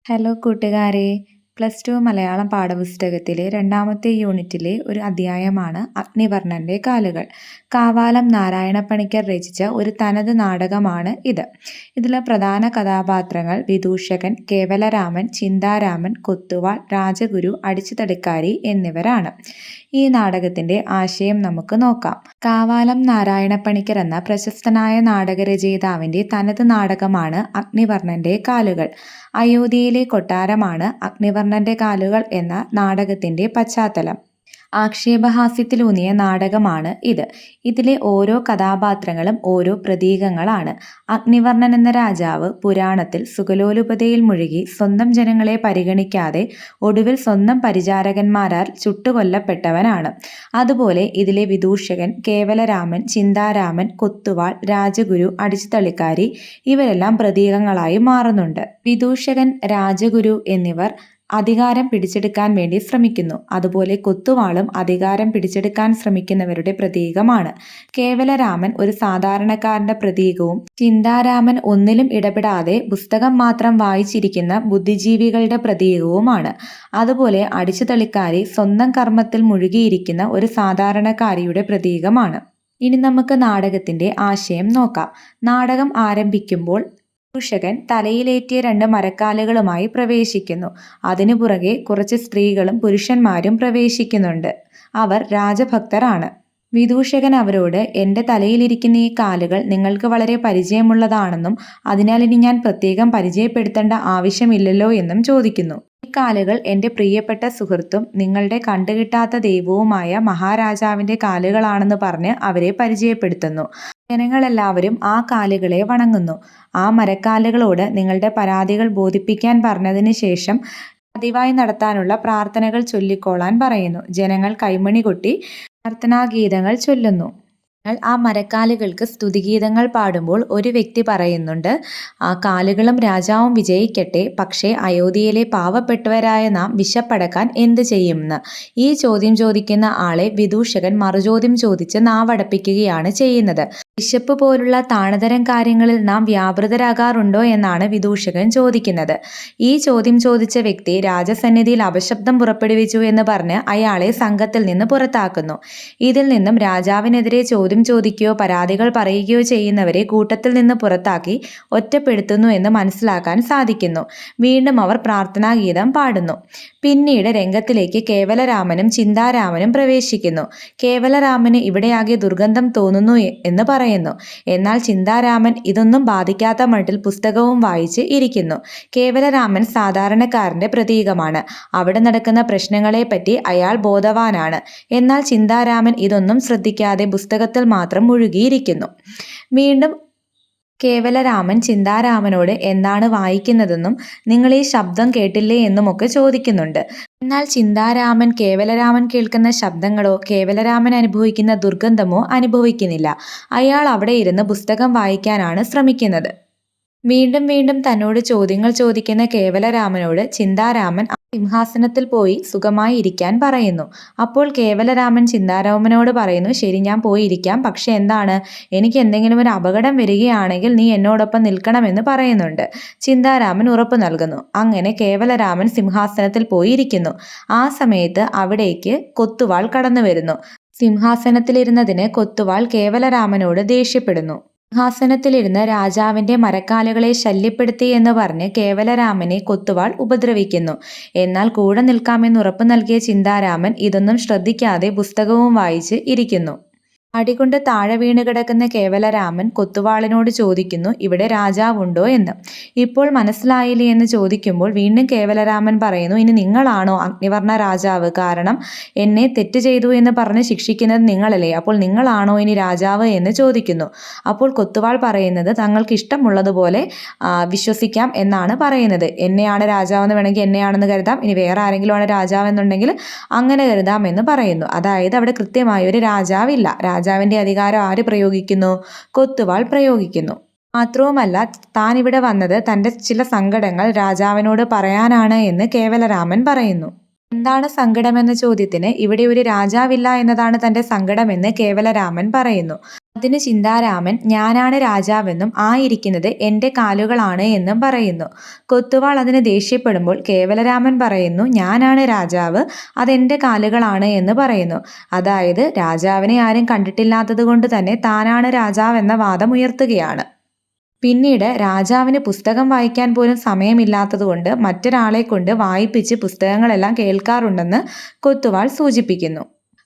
Hello കൂട്ടുകാരെ, +2 മലയാളം പാഠപുസ്തകത്തിലെ രണ്ടാമത്തെ യൂണിറ്റിലെ ഒരു അധ്യായമാണ് അഗ്നിവർണ്ണൻ്റെ കാലുകൾ. കാവാലം നാരായണപ്പണിക്കർ രചിച്ച ഒരു തനത് നാടകമാണ് ഇത്. ഇതിലെ പ്രധാന കഥാപാത്രങ്ങൾ വിദൂഷകൻ, കേവലരാമൻ, ചിന്താരാമൻ, കൊത്തുവാൾ, രാജഗുരു, അടിച്ചുതളിക്കാരി എന്നിവരാണ്. ഈ നാടകത്തിൻ്റെ ആശയം നമുക്ക് നോക്കാം. കാവാലം നാരായണപ്പണിക്കർ എന്ന പ്രശസ്തനായ നാടകരചയിതാവിൻ്റെ തനത് നാടകമാണ് അഗ്നിവർണ്ണൻ്റെ കാലുകൾ. അയോധ്യയിലെ കൊട്ടാരമാണ് അഗ്നിവർണ്ണൻ്റെ കാലുകൾ എന്ന നാടകത്തിൻ്റെ പശ്ചാത്തലം. ആക്ഷേപഹാസ്യത്തിലൂന്നിയ നാടകമാണ് ഇത്. ഇതിലെ ഓരോ കഥാപാത്രങ്ങളും ഓരോ പ്രതീകങ്ങളാണ്. അഗ്നിവർണ്ണൻ എന്ന രാജാവ് പുരാണത്തിൽ സുഖലോലുപതയിൽ മുഴുകി സ്വന്തം ജനങ്ങളെ പരിഗണിക്കാതെ ഒടുവിൽ സ്വന്തം പരിചാരകന്മാരാൽ ചുട്ടുകൊല്ലപ്പെട്ടവനാണ്. അതുപോലെ ഇതിലെ വിദൂഷകൻ, കേവലരാമൻ, ചിന്താരാമൻ, കൊത്തുവാൾ, രാജഗുരു, അടിച്ചുതളിക്കാരി ഇവരെല്ലാം പ്രതീകങ്ങളായി മാറുന്നുണ്ട്. വിദൂഷകൻ, രാജഗുരു എന്നിവർ അധികാരം പിടിച്ചെടുക്കാൻ വേണ്ടി ശ്രമിക്കുന്നു. അതുപോലെ കൊത്തുവാളും അധികാരം പിടിച്ചെടുക്കാൻ ശ്രമിക്കുന്നവരുടെ പ്രതീകമാണ്. കേവലരാമൻ ഒരു സാധാരണക്കാരന്റെ പ്രതീകവും ചിന്താരാമൻ ഒന്നിലും ഇടപെടാതെ പുസ്തകം മാത്രം വായിച്ചിരിക്കുന്ന ബുദ്ധിജീവികളുടെ പ്രതീകവുമാണ്. അതുപോലെ അടിച്ചുതളിക്കാരി സ്വന്തം കർമ്മത്തിൽ മുഴുകിയിരിക്കുന്ന ഒരു സാധാരണക്കാരിയുടെ പ്രതീകമാണ്. ഇനി നമുക്ക് നാടകത്തിന്റെ ആശയം നോക്കാം. നാടകം ആരംഭിക്കുമ്പോൾ വിദൂഷകൻ തലയിലേറ്റിയ 2 മരക്കാലുകളുമായി പ്രവേശിക്കുന്നു. അതിനു പുറകെ കുറച്ച് സ്ത്രീകളും പുരുഷന്മാരും പ്രവേശിക്കുന്നുണ്ട്. അവർ രാജഭക്തരാണ്. വിദൂഷകൻ അവരോട്, എൻ്റെ തലയിലിരിക്കുന്ന ഈ കാലുകൾ നിങ്ങൾക്ക് വളരെ പരിചയമുള്ളതാണെന്നും അതിനാൽ ഇനി ഞാൻ പ്രത്യേകം പരിചയപ്പെടുത്തേണ്ട ആവശ്യമില്ലല്ലോ എന്നും ചോദിക്കുന്നു. ഈ കാലുകൾ എൻ്റെ പ്രിയപ്പെട്ട സുഹൃത്തും നിങ്ങളുടെ കണ്ടുകിട്ടാത്ത ദൈവവുമായ മഹാരാജാവിൻ്റെ കാലുകളാണെന്ന് പറഞ്ഞ് അവരെ പരിചയപ്പെടുത്തുന്നു. ജനങ്ങളെല്ലാവരും ആ കാലുകളെ വണങ്ങുന്നു. ആ മരക്കാലുകളോട് നിങ്ങളുടെ പരാതികൾ ബോധിപ്പിക്കാൻ പറഞ്ഞതിന് ശേഷം പതിവായി നടത്താനുള്ള പ്രാർത്ഥനകൾ ചൊല്ലിക്കോളാൻ പറയുന്നു. ജനങ്ങൾ കൈമണി കൊട്ടി പ്രാർത്ഥനാഗീതങ്ങൾ ചൊല്ലുന്നു. ആ മരക്കാലുകൾക്ക് സ്തുതിഗീതങ്ങൾ പാടുമ്പോൾ ഒരു വ്യക്തി പറയുന്നുണ്ട്, ആ കാലുകളും രാജാവും വിജയിക്കട്ടെ, പക്ഷേ അയോധ്യയിലെ പാവപ്പെട്ടവരായ നാം വിശപ്പടക്കാൻ എന്ത് ചെയ്യുമെന്ന്. ഈ ചോദ്യം ചോദിക്കുന്ന ആളെ വിദൂഷകൻ മറുചോദ്യം ചോദിച്ച് നാവടപ്പിക്കുകയാണ് ചെയ്യുന്നത്. വിശപ്പ് പോലുള്ള താണതരം കാര്യങ്ങളിൽ നാം വ്യാപൃതരാകാറുണ്ടോ എന്നാണ് വിദൂഷകൻ ചോദിക്കുന്നത്. ഈ ചോദ്യം ചോദിച്ച വ്യക്തി രാജസന്നിധിയിൽ അപശബ്ദം പുറപ്പെടുവിച്ചു എന്ന് പറഞ്ഞ് അയാളെ സംഘത്തിൽ നിന്ന് പുറത്താക്കുന്നു. ഇതിൽ നിന്നും രാജാവിനെതിരെ ചോദ്യം ചോദിക്കുകയോ പരാതികൾ പറയുകയോ ചെയ്യുന്നവരെ കൂട്ടത്തിൽ നിന്ന് പുറത്താക്കി ഒറ്റപ്പെടുത്തുന്നു എന്ന് മനസ്സിലാക്കാൻ സാധിക്കുന്നു. വീണ്ടും അവർ പ്രാർത്ഥനാഗീതം പാടുന്നു. പിന്നീട് രംഗത്തിലേക്ക് കേവലരാമനും ചിന്താരാമനും പ്രവേശിക്കുന്നു. കേവലരാമന് ഇവിടെയാകെ ദുർഗന്ധം തോന്നുന്നു എന്ന് പറയുന്നു. എന്നാൽ ചിന്താരാമൻ ഇതൊന്നും ബാധിക്കാത്ത മട്ടിൽ പുസ്തകവും വായിച്ച് ഇരിക്കുന്നു. കേവലരാമൻ സാധാരണക്കാരന്റെ പ്രതീകമാണ്. അവിടെ നടക്കുന്ന പ്രശ്നങ്ങളെപ്പറ്റി അയാൾ ബോധവാനാണ്. എന്നാൽ ചിന്താരാമൻ ഇതൊന്നും ശ്രദ്ധിക്കാതെ പുസ്തകത്തിൽ മാത്രം മുഴുകിയിരിക്കുന്നു. വീണ്ടും കേവലരാമൻ ചിന്താരാമനോട് എന്താണ് വായിക്കുന്നതെന്നും നിങ്ങൾ ഈ ശബ്ദം കേട്ടില്ലേ എന്നുമൊക്കെ ചോദിക്കുന്നുണ്ട്. എന്നാൽ ചിന്താരാമൻ കേവലരാമൻ കേൾക്കുന്ന ശബ്ദങ്ങളോ കേവലരാമൻ അനുഭവിക്കുന്ന ദുർഗന്ധമോ അനുഭവിക്കുന്നില്ല. അയാൾ അവിടെ ഇരുന്ന് പുസ്തകം വായിക്കാനാണ് ശ്രമിക്കുന്നത്. വീണ്ടും വീണ്ടും തന്നോട് ചോദ്യങ്ങൾ ചോദിക്കുന്ന കേവലരാമനോട് ചിന്താരാമൻ സിംഹാസനത്തിൽ പോയി സുഖമായി ഇരിക്കാൻ പറയുന്നു. അപ്പോൾ കേവലരാമൻ ചിന്താരാമനോട് പറയുന്നു, ശരി, ഞാൻ പോയി ഇരിക്കാം, പക്ഷെ എന്താണ്, എനിക്ക് എന്തെങ്കിലും ഒരു അപകടം വരികയാണെങ്കിൽ നീ എന്നോടൊപ്പം നിൽക്കണമെന്ന് പറയുന്നുണ്ട്. ചിന്താരാമൻ ഉറപ്പ് നൽകുന്നു. അങ്ങനെ കേവലരാമൻ സിംഹാസനത്തിൽ പോയി ഇരിക്കുന്നു. ആ സമയത്ത് അവിടേക്ക് കൊത്തുവാൾ കടന്നു വരുന്നു. സിംഹാസനത്തിലിരുന്നതിന് കൊത്തുവാൾ കേവലരാമനോട് ദേഷ്യപ്പെടുന്നു. സിംഹാസനത്തിലിരുന്ന് രാജാവിൻ്റെ മരക്കാലുകളെ ശല്യപ്പെടുത്തി എന്ന് പറഞ്ഞ് കേവലരാമനെ കൊത്തുവാൾ ഉപദ്രവിക്കുന്നു. എന്നാൽ കൂടെ നിൽക്കാമെന്ന് ഉറപ്പ് നൽകിയ ചിന്താരാമൻ ഇതൊന്നും ശ്രദ്ധിക്കാതെ പുസ്തകവും വായിച്ച് ഇരിക്കുന്നു. അടികൊണ്ട് താഴെ വീണ് കിടക്കുന്ന കേവലരാമൻ കൊത്തുവാളിനോട് ചോദിക്കുന്നു, ഇവിടെ രാജാവുണ്ടോ എന്ന്. ഇപ്പോൾ മനസ്സിലായില്ലേ എന്ന് ചോദിക്കുമ്പോൾ വീണ്ടും കേവലരാമൻ പറയുന്നു, ഇനി നിങ്ങളാണോ അഗ്നിവർണ്ണ രാജാവ്? കാരണം എന്നെ തെറ്റ് ചെയ്തു എന്ന് പറഞ്ഞ് ശിക്ഷിക്കുന്നത് നിങ്ങളല്ലേ, അപ്പോൾ നിങ്ങളാണോ ഇനി രാജാവ് എന്ന് ചോദിക്കുന്നു. അപ്പോൾ കൊത്തുവാൾ പറയുന്നത് തങ്ങൾക്ക് ഇഷ്ടമുള്ളതുപോലെ വിശ്വസിക്കാം എന്നാണ് പറയുന്നത്. എന്നെയാണ് രാജാവെന്ന് വേണമെങ്കിൽ എന്നെയാണെന്ന് കരുതാം, ഇനി വേറെ ആരെങ്കിലും ആണ് രാജാവെന്നുണ്ടെങ്കിൽ അങ്ങനെ കരുതാം എന്ന് പറയുന്നു. അതായത് അവിടെ കൃത്യമായ ഒരു രാജാവില്ല. രാജാവിൻ്റെ അധികാരം ആര് പ്രയോഗിക്കുന്നു? കൊത്തുവാൾ പ്രയോഗിക്കുന്നു. മാത്രവുമല്ല, താൻ ഇവിടെ വന്നത് തൻ്റെ ചില സങ്കടങ്ങൾ രാജാവിനോട് പറയാനാണ് എന്ന് കേവലരാമൻ പറയുന്നു. എന്താണ് സങ്കടമെന്ന ചോദ്യത്തിന് ഇവിടെ ഒരു രാജാവില്ല എന്നതാണ് തൻ്റെ സങ്കടമെന്ന് കേവലരാമൻ പറയുന്നു. അതിന് ചിന്താരാമൻ ഞാനാണ് രാജാവെന്നും ആ ഇരിക്കുന്നത് എൻ്റെ കാലുകളാണ് എന്നും പറയുന്നു. കൊത്തുവാൾ അതിന് ദേഷ്യപ്പെടുമ്പോൾ കേവലരാമൻ പറയുന്നു ഞാനാണ് രാജാവ്, അതെൻ്റെ കാലുകളാണ് എന്ന് പറയുന്നു. അതായത് രാജാവിനെ ആരും കണ്ടിട്ടില്ലാത്തത് കൊണ്ട് തന്നെ താനാണ് രാജാവെന്ന വാദം ഉയർത്തുകയാണ്. പിന്നീട് രാജാവിന് പുസ്തകം വായിക്കാൻ പോലും സമയമില്ലാത്തതുകൊണ്ട് മറ്റൊരാളെ കൊണ്ട് വായിപ്പിച്ച് പുസ്തകങ്ങളെല്ലാം കേൾക്കാറുണ്ടെന്ന് കൊത്തുവാൾ സൂചിപ്പിക്കുന്നു.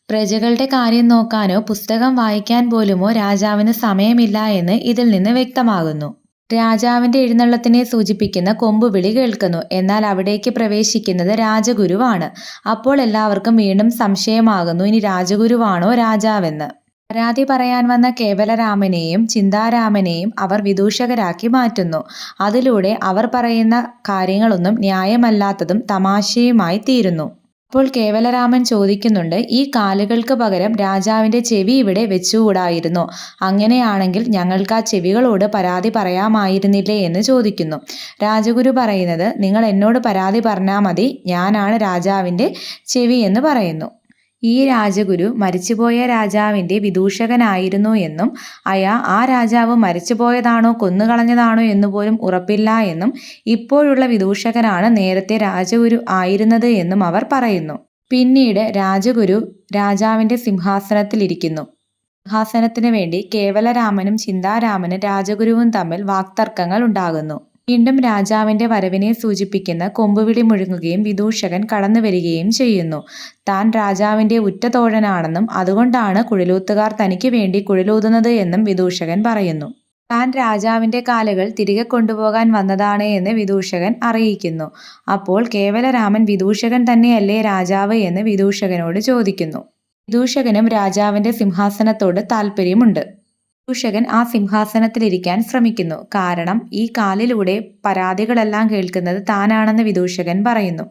പ്രജകളുടെ കാര്യം നോക്കാനോ പുസ്തകം വായിക്കാൻ പോലുമോ രാജാവിന് സമയമില്ല എന്ന് ഇതിൽ നിന്ന് വ്യക്തമാകുന്നു. രാജാവിന്റെ എഴുന്നള്ളത്തിനെ സൂചിപ്പിക്കുന്ന കൊമ്പുവിളി കേൾക്കുന്നു. എന്നാൽ അവിടേക്ക് പ്രവേശിക്കുന്നത് രാജഗുരുവാണ്. അപ്പോൾ എല്ലാവർക്കും വീണ്ടും സംശയമാകുന്നു ഇനി രാജഗുരുവാണോ രാജാവെന്ന്. പരാതി പറയാൻ വന്ന കേവലരാമനെയും ചിന്താരാമനെയും അവർ വിദൂഷകരാക്കി മാറ്റുന്നു. അതിലൂടെ അവർ പറയുന്ന കാര്യങ്ങളൊന്നും ന്യായമല്ലാത്തതും തമാശയുമായി തീരുന്നു. അപ്പോൾ കേവലരാമൻ ചോദിക്കുന്നുണ്ട്, ഈ കാലുകൾക്ക് പകരം രാജാവിന്റെ ചെവി ഇവിടെ വെച്ചുകൂടായിരുന്നോ? അങ്ങനെയാണെങ്കിൽ ഞങ്ങൾക്ക് ആ ചെവികളോട് പരാതി പറയാമായിരുന്നില്ലേ എന്ന് ചോദിക്കുന്നു. രാജഗുരു പറയുന്നത്, നിങ്ങൾ എന്നോട് പരാതി പറഞ്ഞാൽ മതി, ഞാനാണ് രാജാവിന്റെ ചെവി എന്ന് പറയുന്നു. ഈ രാജഗുരു മരിച്ചുപോയ രാജാവിന്റെ വിദൂഷകനായിരുന്നു എന്നും ആ രാജാവ് മരിച്ചുപോയതാണോ കൊന്നുകളഞ്ഞതാണോ എന്നുപോലും ഉറപ്പില്ല എന്നും ഇപ്പോഴുള്ള വിദൂഷകനാണ് നേരത്തെ രാജഗുരു ആയിരുന്നത് എന്നും അവർ പറയുന്നു. പിന്നീട് രാജഗുരു രാജാവിന്റെ സിംഹാസനത്തിലിരിക്കുന്നു. സിംഹാസനത്തിന് വേണ്ടി കേവലരാമനും ചിന്താരാമനും രാജഗുരുവും തമ്മിൽ വാക്തർക്കങ്ങൾ ഉണ്ടാകുന്നു. വീണ്ടും രാജാവിന്റെ വരവിനെ സൂചിപ്പിക്കുന്ന കൊമ്പുവിളി മുഴങ്ങുകയും വിദൂഷകൻ കടന്നു വരികയും ചെയ്യുന്നു. താൻ രാജാവിന്റെ ഉറ്റ തോഴനാണെന്നും അതുകൊണ്ടാണ് കുഴലൂത്തുകാർ തനിക്ക് വേണ്ടി കുഴലൂതുന്നത് എന്നും വിദൂഷകൻ പറയുന്നു. താൻ രാജാവിന്റെ കാലുകൾ തിരികെ കൊണ്ടുപോകാൻ വന്നതാണ് എന്ന് വിദൂഷകൻ അറിയിക്കുന്നു. അപ്പോൾ കേവലരാമൻ വിദൂഷകൻ തന്നെയല്ലേ രാജാവ് എന്ന് വിദൂഷകനോട് ചോദിക്കുന്നു. വിദൂഷകനും രാജാവിന്റെ സിംഹാസനത്തോട് താല്പര്യമുണ്ട്. വിദൂഷകൻ ആ സിംഹാസനത്തിലിരിക്കാൻ ശ്രമിക്കുന്നു. കാരണം ഈ കാലിലൂടെ പരാതികളെല്ലാം കേൾക്കുന്നത് താനാണെന്ന് വിദൂഷകൻ പറയുന്നു.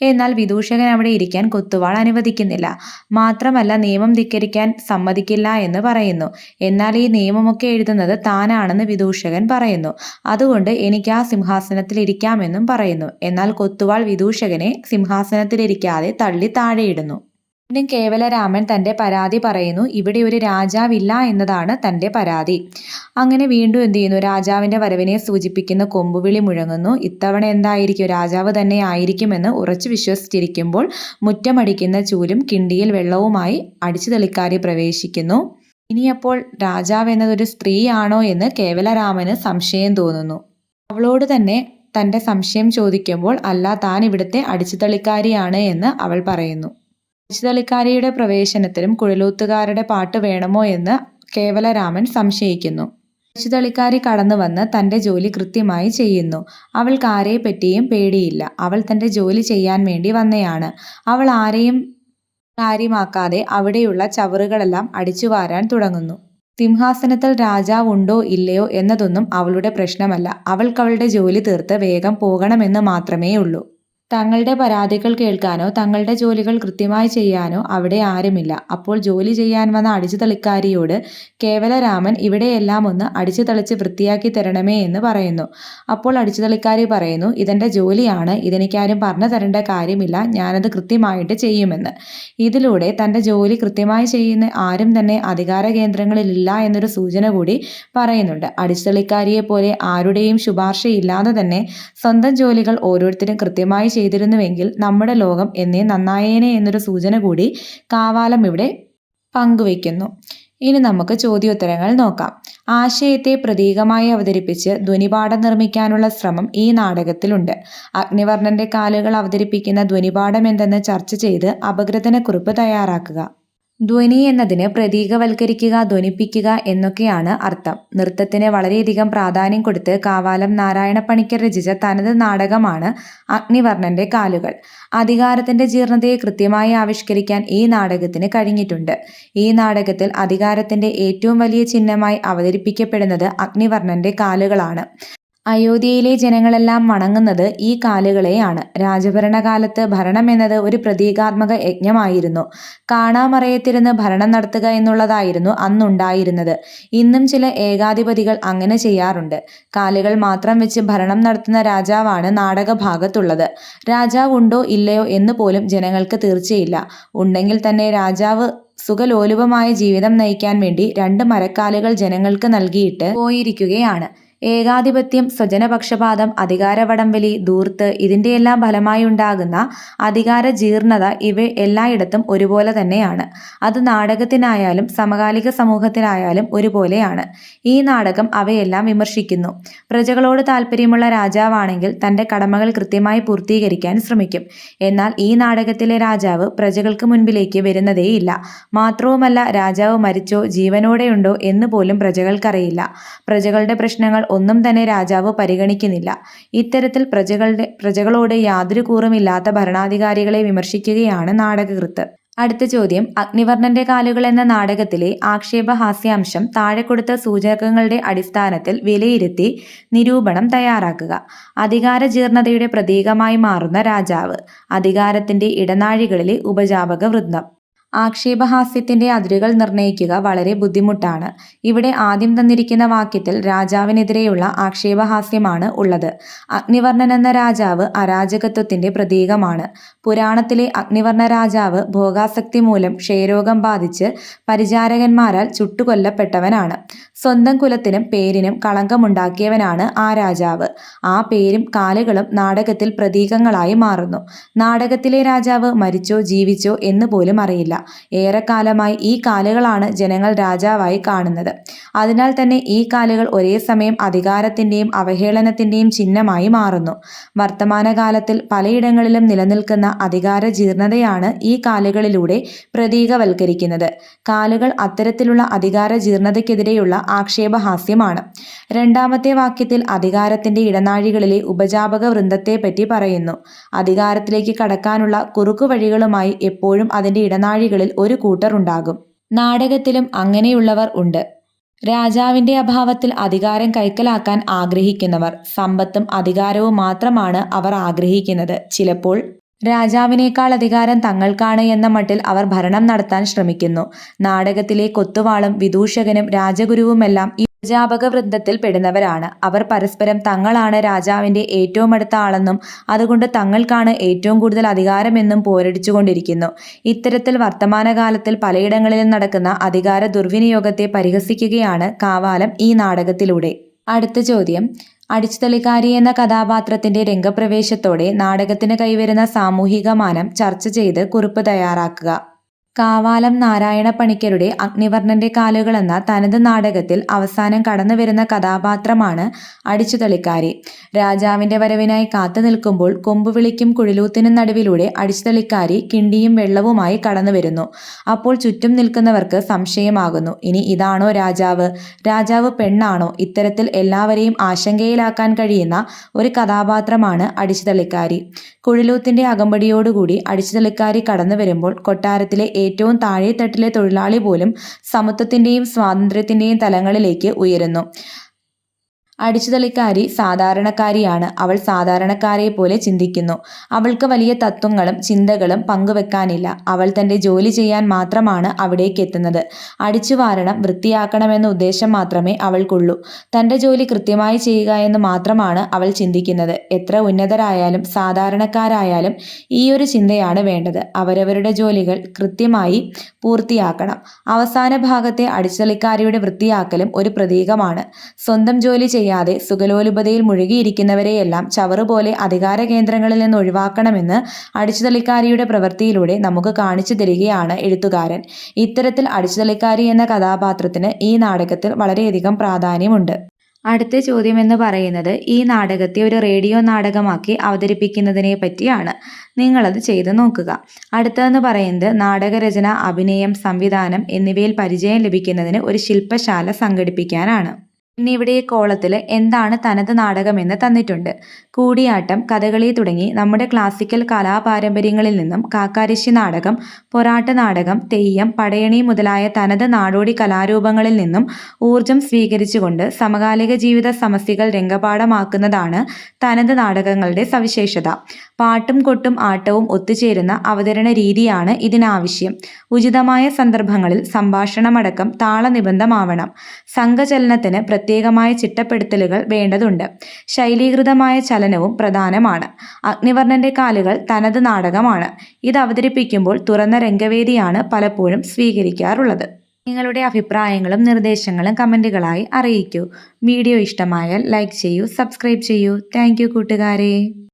എന്നാൽ വിദൂഷകൻ അവിടെ ഇരിക്കാൻ കൊത്തുവാൾ അനുവദിക്കുന്നില്ല. മാത്രമല്ല നിയമം ധിക്കരിക്കാൻ സമ്മതിക്കില്ല എന്ന് പറയുന്നു. എന്നാൽ ഈ നിയമമൊക്കെ എഴുതുന്നത് താനാണെന്ന് വിദൂഷകൻ പറയുന്നു. അതുകൊണ്ട് എനിക്ക് ആ സിംഹാസനത്തിൽ ഇരിക്കാമെന്നും പറയുന്നു. എന്നാൽ കൊത്തുവാൾ വിദൂഷകനെ സിംഹാസനത്തിലിരിക്കാതെ തള്ളി താഴെയിടുന്നു. വീണ്ടും കേവലരാമൻ തൻ്റെ പരാതി പറയുന്നു. ഇവിടെ ഒരു രാജാവില്ല എന്നതാണ് തൻ്റെ പരാതി. അങ്ങനെ വീണ്ടും എന്ത് ചെയ്യുന്നു, രാജാവിൻ്റെ വരവിനെ സൂചിപ്പിക്കുന്ന കൊമ്പുവിളി മുഴങ്ങുന്നു. ഇത്തവണ എന്തായിരിക്കും, രാജാവ് തന്നെ ആയിരിക്കുമെന്ന് ഉറച്ചു വിശ്വസിച്ചിരിക്കുമ്പോൾ മുറ്റമടിക്കുന്ന ചൂലും കിണ്ടിയിൽ വെള്ളവുമായി അടിച്ചു തെളിക്കാരി പ്രവേശിക്കുന്നു. ഇനിയപ്പോൾ രാജാവ് എന്നതൊരു സ്ത്രീയാണോ എന്ന് കേവലരാമന് സംശയം തോന്നുന്നു. അവളോട് തന്നെ തൻ്റെ സംശയം ചോദിക്കുമ്പോൾ അല്ല, താൻ ഇവിടുത്തെ അടിച്ചുതളിക്കാരിയാണ് എന്ന് അവൾ പറയുന്നു. അടിച്ചുതളിക്കാരിയുടെ പ്രവേശനത്തിനും കുഴലൂത്തുകാരുടെ പാട്ട് വേണമോ എന്ന് കേവലരാമൻ സംശയിക്കുന്നു. അടിച്ചുതളിക്കാരി കടന്നു വന്ന് തൻ്റെ ജോലി കൃത്യമായി ചെയ്യുന്നു. അവൾക്ക് ആരെ പറ്റിയും പേടിയില്ല. അവൾ തൻ്റെ ജോലി ചെയ്യാൻ വേണ്ടി വന്നയാണ്. അവൾ ആരെയും കാര്യമാക്കാതെ അവിടെയുള്ള ചവറുകളെല്ലാം അടിച്ചു വാരാൻ തുടങ്ങുന്നു. സിംഹാസനത്തിൽ രാജാവ് ഉണ്ടോ ഇല്ലയോ എന്നതൊന്നും അവളുടെ പ്രശ്നമല്ല. അവൾക്കവളുടെ ജോലി തീർത്ത് വേഗം പോകണമെന്ന് മാത്രമേ ഉള്ളൂ. തങ്ങളുടെ പരാതികൾ കേൾക്കാനോ തങ്ങളുടെ ജോലികൾ കൃത്യമായി ചെയ്യാനോ അവിടെ ആരുമില്ല. അപ്പോൾ ജോലി ചെയ്യാൻ വന്ന അടിച്ചുതളിക്കാരിയോട് കേവലരാമൻ ഇവിടെയെല്ലാം ഒന്ന് അടിച്ചുതളിച്ച് വൃത്തിയാക്കി തരണമേ എന്ന് പറയുന്നു. അപ്പോൾ അടിച്ചുതളിക്കാരി പറയുന്നു, ഇതെൻ്റെ ജോലിയാണ്, ഇതെനിക്കാരും പറഞ്ഞു തരേണ്ട കാര്യമില്ല, ഞാനത് കൃത്യമായിട്ട് ചെയ്യുമെന്ന്. ഇതിലൂടെ തൻ്റെ ജോലി കൃത്യമായി ചെയ്യുന്ന ആരും തന്നെ അധികാര കേന്ദ്രങ്ങളിലില്ല എന്നൊരു സൂചന കൂടി പറയുന്നുണ്ട്. അടിച്ചുതളിക്കാരിയെ പോലെ ആരുടെയും ശുപാർശയില്ലാതെ തന്നെ സ്വന്തം ജോലികൾ ഓരോരുത്തരും കൃത്യമായി ചെയ്തിരുന്നുവെങ്കിൽ നമ്മുടെ ലോകം എന്നേ നന്നായേനെ എന്നൊരു സൂചന കൂടി കാവാലം ഇവിടെ പങ്കുവയ്ക്കുന്നു. ഇനി നമുക്ക് ചോദ്യോത്തരങ്ങൾ നോക്കാം. ആശയത്തെ പ്രതീകമായി അവതരിപ്പിച്ച് ധ്വനിപാഠം നിർമ്മിക്കാനുള്ള ശ്രമം ഈ നാടകത്തിലുണ്ട്. അഗ്നിവർണ്ണന്റെ കാലുകൾ അവതരിപ്പിക്കുന്ന ധ്വനിപാഠം എന്തെന്ന് ചർച്ച ചെയ്ത് അപഗ്രഥനക്കുറിപ്പ് തയ്യാറാക്കുക. ധ്വനി എന്നതിന് പ്രതീകവൽക്കരിക്കുക, ധ്വനിപ്പിക്കുക എന്നൊക്കെയാണ് അർത്ഥം. നൃത്തത്തിന് വളരെയധികം പ്രാധാന്യം കൊടുത്ത് കാവാലം നാരായണ പണിക്കർ രചിച്ച തനത് നാടകമാണ് അഗ്നിവർണ്ണന്റെ കാലുകൾ. അധികാരത്തിന്റെ ജീർണതയെ കൃത്യമായി ആവിഷ്കരിക്കാൻ ഈ നാടകത്തിന് കഴിഞ്ഞിട്ടുണ്ട്. ഈ നാടകത്തിൽ അധികാരത്തിന്റെ ഏറ്റവും വലിയ ചിഹ്നമായി അവതരിപ്പിക്കപ്പെടുന്നത് അഗ്നിവർണ്ണന്റെ കാലുകളാണ്. അയോധ്യയിലെ ജനങ്ങളെല്ലാം വണങ്ങുന്നത് ഈ കാലുകളെയാണ്. രാജഭരണകാലത്ത് ഭരണം എന്നത് ഒരു പ്രതീകാത്മക യജ്ഞമായിരുന്നു. കാണാമറയത്തിരുന്ന് ഭരണം നടത്തുക എന്നുള്ളതായിരുന്നു അന്നുണ്ടായിരുന്നത്. ഇന്നും ചില ഏകാധിപതികൾ അങ്ങനെ ചെയ്യാറുണ്ട്. കാലുകൾ മാത്രം വെച്ച് ഭരണം നടത്തുന്ന രാജാവാണ് നാടകഭാഗത്തുള്ളത്. രാജാവ് ഉണ്ടോ ഇല്ലയോ എന്ന് പോലും ജനങ്ങൾക്ക് തീർച്ചയില്ല. ഉണ്ടെങ്കിൽ തന്നെ രാജാവ് സുഖലോലുപമായ ജീവിതം നയിക്കാൻ വേണ്ടി 2 മരക്കാലുകൾ ജനങ്ങൾക്ക് നൽകിയിട്ട് പോയിരിക്കുകയാണ്. ഏകാധിപത്യം, സ്വജനപക്ഷപാതം, അധികാരവടംവലി, ധൂർത്ത് ഇതിന്റെയെല്ലാം ഫലമായി ഉണ്ടാകുന്ന അധികാര ജീർണത ഇവ എല്ലായിടത്തും ഒരുപോലെ തന്നെയാണ്. അത് നാടകത്തിനായാലും സമകാലിക സമൂഹത്തിനായാലും ഒരുപോലെയാണ്. ഈ നാടകം അവയെല്ലാം വിമർശിക്കുന്നു. പ്രജകളോട് താല്പര്യമുള്ള രാജാവാണെങ്കിൽ തന്റെ കടമകൾ കൃത്യമായി പൂർത്തീകരിക്കാൻ ശ്രമിക്കും. എന്നാൽ ഈ നാടകത്തിലെ രാജാവ് പ്രജകൾക്ക് മുൻപിലേക്ക് വരുന്നതേയില്ല. മാത്രവുമല്ല, രാജാവ് മരിച്ചോ ജീവനോടെയുണ്ടോ എന്ന് പോലും പ്രജകൾക്കറിയില്ല. പ്രജകളുടെ പ്രശ്നങ്ങൾ ഒന്നും തന്നെ രാജാവ് പരിഗണിക്കുന്നില്ല. ഇത്തരത്തിൽ പ്രജകളോട് യാതൊരു കൂറുമില്ലാത്ത ഭരണാധികാരികളെ വിമർശിക്കുകയാണ് നാടകകൃത്ത്. അടുത്ത ചോദ്യം, അഗ്നിവർണ്ണന്റെ കാലുകൾ എന്ന നാടകത്തിലെ ആക്ഷേപഹാസ്യാംശം താഴെ കൊടുത്ത സൂചകങ്ങളുടെ അടിസ്ഥാനത്തിൽ വിലയിരുത്തി നിരൂപണം തയ്യാറാക്കുക. അധികാര ജീർണതയുടെ പ്രതീകമായി മാറുന്ന രാജാവ്. അധികാരത്തിന്റെ ഇടനാഴികളിലെ ഉപജാപക വൃന്ദം. ആക്ഷേപഹാസ്യത്തിന്റെ അതിരുകൾ നിർണയിക്കുക വളരെ ബുദ്ധിമുട്ടാണ്. ഇവിടെ ആദ്യം തന്നിരിക്കുന്ന വാക്യത്തിൽ രാജാവിനെതിരെയുള്ള ആക്ഷേപഹാസ്യമാണ് ഉള്ളത്. അഗ്നിവർണ്ണൻ എന്ന രാജാവ് അരാജകത്വത്തിന്റെ പ്രതീകമാണ്. പുരാണത്തിലെ അഗ്നിവർണ്ണ രാജാവ് ഭോഗാസക്തി മൂലം ക്ഷയരോഗം ബാധിച്ച് പരിചാരകന്മാരാൽ ചുട്ടുകൊല്ലപ്പെട്ടവനാണ്. സ്വന്തം കുലത്തിനും പേരിനും കളങ്കമുണ്ടാക്കിയവനാണ് ആ രാജാവ്. ആ പേരും കാലുകളും നാടകത്തിൽ പ്രതീകങ്ങളായി മാറുന്നു. നാടകത്തിലെ രാജാവ് മരിച്ചോ ജീവിച്ചോ എന്ന് പോലും അറിയില്ല. ഏറെക്കാലമായി ഈ കാലുകളാണ് ജനങ്ങൾ രാജാവായി കാണുന്നത്. അതിനാൽ തന്നെ ഈ കാലുകൾ ഒരേ സമയം അധികാരത്തിന്റെയും അവഹേളനത്തിന്റെയും ചിഹ്നമായി മാറുന്നു. വർത്തമാനകാലത്തിൽ പലയിടങ്ങളിലും നിലനിൽക്കുന്ന അധികാര ജീർണതയാണ് ഈ കാലുകളിലൂടെ പ്രതീകവൽക്കരിക്കുന്നത്. കാലുകൾ അത്തരത്തിലുള്ള അധികാര ജീർണതയ്ക്കെതിരെയുള്ള ആക്ഷേപഹാസ്യമാണ്. രണ്ടാമത്തെ വാക്യത്തിൽ അധികാരത്തിന്റെ ഇടനാഴികളിലെ ഉപജാപക വൃന്ദത്തെപ്പറ്റി പറയുന്നു. അധികാരത്തിലേക്ക് കടക്കാനുള്ള കുറുക്കുവഴികളുമായി എപ്പോഴും അതിന്റെ ഇടനാഴികളിൽ ഒരു കൂട്ടർ ഉണ്ടാകും. നാടകത്തിലും അങ്ങനെയുള്ളവർ ഉണ്ട്. രാജാവിന്റെ അഭാവത്തിൽ അധികാരം കൈക്കലാക്കാൻ ആഗ്രഹിക്കുന്നവർ. സമ്പത്തും അധികാരവും മാത്രമാണ് അവർ ആഗ്രഹിക്കുന്നത്. ചിലപ്പോൾ രാജാവിനേക്കാൾ അധികാരം തങ്ങൾക്കാണ് എന്ന മട്ടിൽ അവർ ഭരണം നടത്താൻ ശ്രമിക്കുന്നു. നാടകത്തിലെ കൊത്തുവാളും വിദൂഷകനും രാജഗുരുവുമെല്ലാം ഈ ഉപജാപക വൃന്ദത്തിൽ പെടുന്നവരാണ്. അവർ പരസ്പരം തങ്ങളാണ് രാജാവിന്റെ ഏറ്റവും അടുത്ത ആളെന്നും അതുകൊണ്ട് തങ്ങൾക്കാണ് ഏറ്റവും കൂടുതൽ അധികാരമെന്നും പോരടിച്ചുകൊണ്ടിരിക്കുന്നു. ഇത്തരത്തിൽ വർത്തമാനകാലത്തിൽ പലയിടങ്ങളിലും നടക്കുന്ന അധികാര ദുർവിനിയോഗത്തെ പരിഹസിക്കുകയാണ് കാവാലം ഈ നാടകത്തിലൂടെ. അടുത്ത ചോദ്യം, അടിച്ചുതളിക്കാരി എന്ന കഥാപാത്രത്തിന്റെ രംഗപ്രവേശത്തോടെ നാടകത്തിന് കൈവരുന്ന സാമൂഹിക മാനം ചർച്ച ചെയ്ത് കുറിപ്പ് തയ്യാറാക്കുക. കാവാലം നാരായണ പണിക്കരുടെ അഗ്നിവർണ്ണന്റെ കാലുകൾ എന്ന തനത് നാടകത്തിൽ അവസാനം കടന്നുവരുന്ന കഥാപാത്രമാണ് അടിച്ചുതളിക്കാരി. രാജാവിന്റെ വരവിനായി കാത്തു നിൽക്കുമ്പോൾ കൊമ്പുവിളിക്കും കുഴലൂത്തിനും നടുവിലൂടെ അടിച്ചുതളിക്കാരി കിണ്ടിയും വെള്ളവുമായി കടന്നുവരുന്നു. അപ്പോൾ ചുറ്റും നിൽക്കുന്നവർക്ക് സംശയമാകുന്നു, ഇനി ഇതാണോ രാജാവ്? രാജാവ് പെണ്ണാണോ? ഇത്തരത്തിൽ എല്ലാവരെയും ആശങ്കയിലാക്കാൻ കഴിയുന്ന ഒരു കഥാപാത്രമാണ് അടിച്ചുതളിക്കാരി. കുഴലൂത്തിന്റെ അകമ്പടിയോടുകൂടി അടിച്ചുതളിക്കാരി കടന്നു വരുമ്പോൾ കൊട്ടാരത്തിലെ ഏറ്റവും താഴെത്തട്ടിലെ തൊഴിലാളി പോലും സമത്വത്തിന്റെയും സ്വാതന്ത്ര്യത്തിന്റെയും തലങ്ങളിലേക്ക് ഉയരുന്നു. അടിച്ചുതളിക്കാരി സാധാരണക്കാരിയാണ്. അവൾ സാധാരണക്കാരെ പോലെ ചിന്തിക്കുന്നു. അവൾക്ക് വലിയ തത്വങ്ങളും ചിന്തകളും പങ്കുവെക്കാനില്ല. അവൾ തന്റെ ജോലി ചെയ്യാൻ മാത്രമാണ് അവിടേക്ക് എത്തുന്നത്. അടിച്ചു വാരണം, വൃത്തിയാക്കണമെന്ന ഉദ്ദേശം മാത്രമേ അവൾക്കുള്ളൂ. തന്റെ ജോലി കൃത്യമായി ചെയ്യുക എന്ന് മാത്രമാണ് അവൾ ചിന്തിക്കുന്നത്. എത്ര ഉന്നതരായാലും സാധാരണക്കാരായാലും ഈയൊരു ചിന്തയാണ് വേണ്ടത്. അവരവരുടെ ജോലികൾ കൃത്യമായി പൂർത്തിയാക്കണം. അവസാന ഭാഗത്തെ അടിച്ചുതളിക്കാരിയുടെ വൃത്തിയാക്കലും ഒരു പ്രതീകമാണ്. സ്വന്തം ജോലി ചെയ്യാതെ സുഖലോലുപതയിൽ മുഴുകിയിരിക്കുന്നവരെയെല്ലാം ചവറുപോലെ അധികാര കേന്ദ്രങ്ങളിൽ നിന്ന് ഒഴിവാക്കണമെന്ന് അടിച്ചുതളിക്കാരിയുടെ പ്രവൃത്തിയിലൂടെ നമുക്ക് കാണിച്ചു തരികയാണ് എഴുത്തുകാരൻ. ഇത്തരത്തിൽ അടിച്ചുതളിക്കാരി എന്ന കഥാപാത്രത്തിന് ഈ നാടകത്തിൽ വളരെയധികം പ്രാധാന്യമുണ്ട്. അടുത്ത ചോദ്യം എന്ന് പറയുന്നത് ഈ നാടകത്തെ ഒരു റേഡിയോ നാടകമാക്കി അവതരിപ്പിക്കുന്നതിനെ പറ്റിയാണ്. നിങ്ങളത് ചെയ്ത് നോക്കുക. അടുത്തതെന്ന് പറയുന്നത് നാടകരചന, അഭിനയം, സംവിധാനം എന്നിവയിൽ പരിചയം ലഭിക്കുന്നതിന് ഒരു ശില്പശാല സംഘടിപ്പിക്കാനാണ്. പിന്നെ ഇവിടെ ഈ കോളത്തിൽ എന്താണ് തനത് നാടകമെന്ന് തന്നിട്ടുണ്ട്. കൂടിയാട്ടം, കഥകളി തുടങ്ങി നമ്മുടെ ക്ലാസിക്കൽ കലാപാരമ്പര്യങ്ങളിൽ നിന്നും കാക്കാരശ്ശി നാടകം, പൊറാട്ട് നാടകം, തെയ്യം, പടയണി മുതലായ തനത് നാടോടി കലാരൂപങ്ങളിൽ നിന്നും ഊർജം സ്വീകരിച്ചുകൊണ്ട് സമകാലിക ജീവിത സമസ്യകൾ രംഗപാഠമാക്കുന്നതാണ് തനത് നാടകങ്ങളുടെ സവിശേഷത. പാട്ടും കൊട്ടും ആട്ടവും ഒത്തുചേരുന്ന അവതരണ രീതിയാണ് ഇതിനാവശ്യം. ഉചിതമായ സന്ദർഭങ്ങളിൽ സംഭാഷണമടക്കം താളനിബന്ധമാവണം. സംഘചലനത്തിന് പ്രത്യേകമായ ചിട്ടപ്പെടുത്തലുകൾ വേണ്ടതുണ്ട്. ശൈലീകൃതമായ ചലനവും പ്രധാനമാണ്. അഗ്നിവർണ്ണന്റെ കാലുകൾ തനത് നാടകമാണ്. ഇത് അവതരിപ്പിക്കുമ്പോൾ തുറന്ന രംഗവേദിയാണ് പലപ്പോഴും സ്വീകരിക്കാറുള്ളത്. നിങ്ങളുടെ അഭിപ്രായങ്ങളും നിർദ്ദേശങ്ങളും കമൻറ്റുകളായി അറിയിക്കൂ. വീഡിയോ ഇഷ്ടമായാൽ ലൈക്ക് ചെയ്യൂ, സബ്സ്ക്രൈബ് ചെയ്യൂ. താങ്ക് യു കൂട്ടുകാരെ.